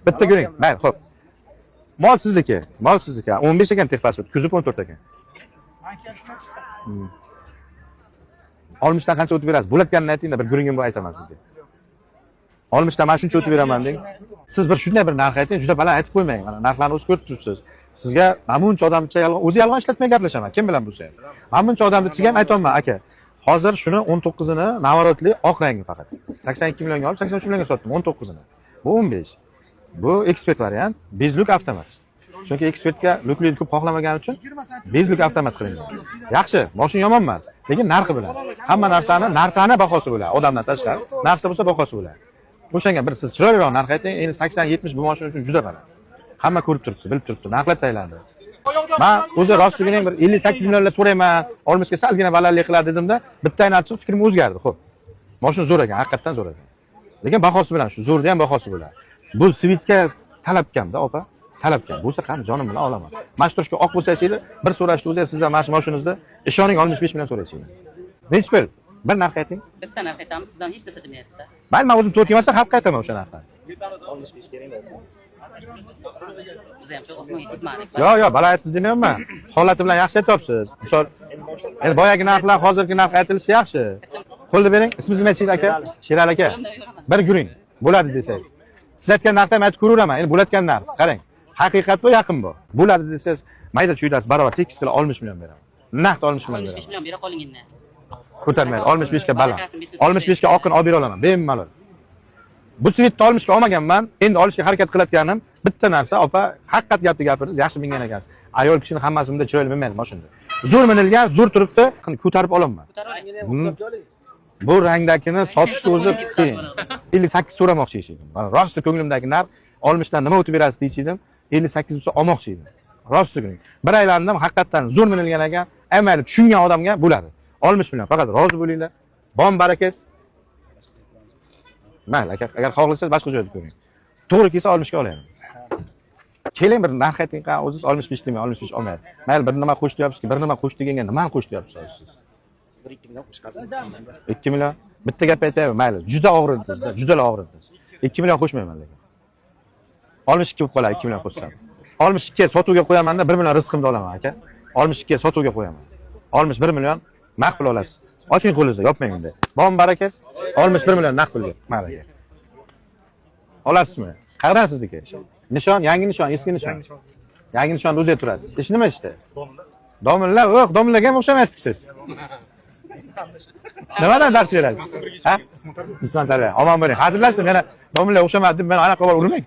Bitta ko'ring. Mayli, xo'p. Mol sizniki. Mol sizniki. 15 ekan texpasport, kuzib 14 ekan. Olmishdan qancha o'tib berasiz? Bo'layotganini aytingda, bir guringim bor aytaman sizga. Olmishdan mana shuncha o'tib beraman deng. Siz bir shunday bir narx ayting, juda baland aytib qo'ymang. Mana narxlarni o'zi ko'rib turibsiz. Sizga mana buncha odamcha yolg'on, o'zi yolg'on ishlatmay gaplashaman. Kim bilan bo'lsa ham. Mana buncha odamni ichiga ham aytolman, aka. Hozir shuni 19ini navorotli oq rangi faqat. 82 millionga olib 83 millionga sotdim 19ini. Bu 15. Bu ekspert variant, bezluk avtomat. Chunki ekspertga luklikni ko'p xohlamagani uchun bezluk avtomat qilingan. Yaxshi, mashina yomon emas, lekin narxi bilan. Hamma narsani bahosi bo'ladi. Odamdan tashqari, narsa bo'lsa bahosi bo'ladi. O'shanga bir siz chiroyliroq narx ayting, endi 80-70 bu mashina uchun juda baland. Hamma ko'rib turibdi, bilib turibdi, narxlar tayyorlandi. Men o'zi rostligini bir 58 millionlar so'rayman, olmishga salgina balandlik qiladi dedimda, bittadan achchiq fikrim o'zgardi, xo'p. Mashina zo'r ekan, haqiqatan zo'r ekan. Lekin bahosi bilan shu zo'rda ham bahosi bo'ladi. Bu Sivitga talabkamda, opa. Talabkam bo'lsa qani jonim bilan olaman. Mashturishga oq bo'lsa aytaylik, bir so'rashdi o'zi sizdan mana shu mashinangizda ishoning 65 million so'raysiz. Nechi pul? Bir narx ayting. Bitta narx aytamiz, sizdan hech narsa demayapsiz-da. Mayli, men o'zim to'rt yemasa xalqqa aytaman o'sha narxni. 65 kerak. Biz ham shu osmonga ketmadik. Yo, bala aytdingiz demayapman. Holati bilan yaxshi aytyapsiz. Misol, endi boyagi narxlar, hozirgi narx aytilishi yaxshi. Qo'lni bering. Ismingiz nima deysiz aka? Sherali aka. Bir guring. Bo'ladi desangiz. Siz aytgan narxni ham aytib ko'raveraman. Endi bo'layotgan narx. Qarang. Haqiqat bu, yaqin bu. Bo'ladi desangiz, mayda chuydasiz barobar tekis qilib 60 million beraman. Naqd 60 million beraman. 65 million bera qoling endi. Ko'tarmaydi. 65 ga baland. 65 ga oqin olib bera olaman. Bemalol. Bu Sivitni 60 ga olmaganman. Endi olishga harakat qilayotganim bitta narsa, opa, haqiqat gapni gapiringiz, yaxshi mingan ekansiz. Ayol kishini hammasi bunda chiroyli minmaydi mashinada. Zo'r minilgan, zo'r turibdi, ko'tarib olaman. Bu rangdagini sotishni o'zi qiyin. 58 so'ramoqchi edim. Mana rosti ko'nglimdagi narx 60 dan nima o'tib berasiz deychidim. 58 bo'lsa olmoqchi edim. Rosti ko'nglim. Bir aylandim, haqiqatan zo'r minilgan ekan, amayli tushungan odamga bo'ladi. 60 million, faqat rozi bo'linglar. Bom barakas. Mayli, agar xohlasangiz boshqa joyda ko'ring. To'g'ri kelsa 60 ga olaman. Keling bir narx ayting, qa o'zingiz 65 demay, 65 olmaydi. Mayli, bir nima qo'sh deyapsiz-ki, bir nima qo'sh deganga nimani qo'sh deyapsiz siz? 1-2 million qo'shqazim. 2 million. Bitta gap aytaymi? Mayli, juda og'rirdingiz-da, juda og'rirdingiz. 2 million qo'shmayman lekin. 62 bo'lib qoladi, 2 million qo'shsam. 62 ga sotuvga qo'yaman-da, 1 million rizqimni olaman, aka. 62 ga sotuvga qo'yaman. 61 million naqd pul olasiz. Oching qo'lingizda, yopmang unda. Bom barakas, 61 million naqd pulga. Mayli aka. Olasizmi? Qayerdan sizniki? Nishon, yangi nishon, eski nishon. Yangi nishonni o'zida turasiz. Ish nima ishda? Domilla, yo'q, domillaga ham o'xshamaysiz siz. Nimadan dars berasiz? Ha? Ismon tarbiya. Omon bo'ling. Hazillashdim, yana domilla o'xshamadi deb meni anaqa qilib urmang.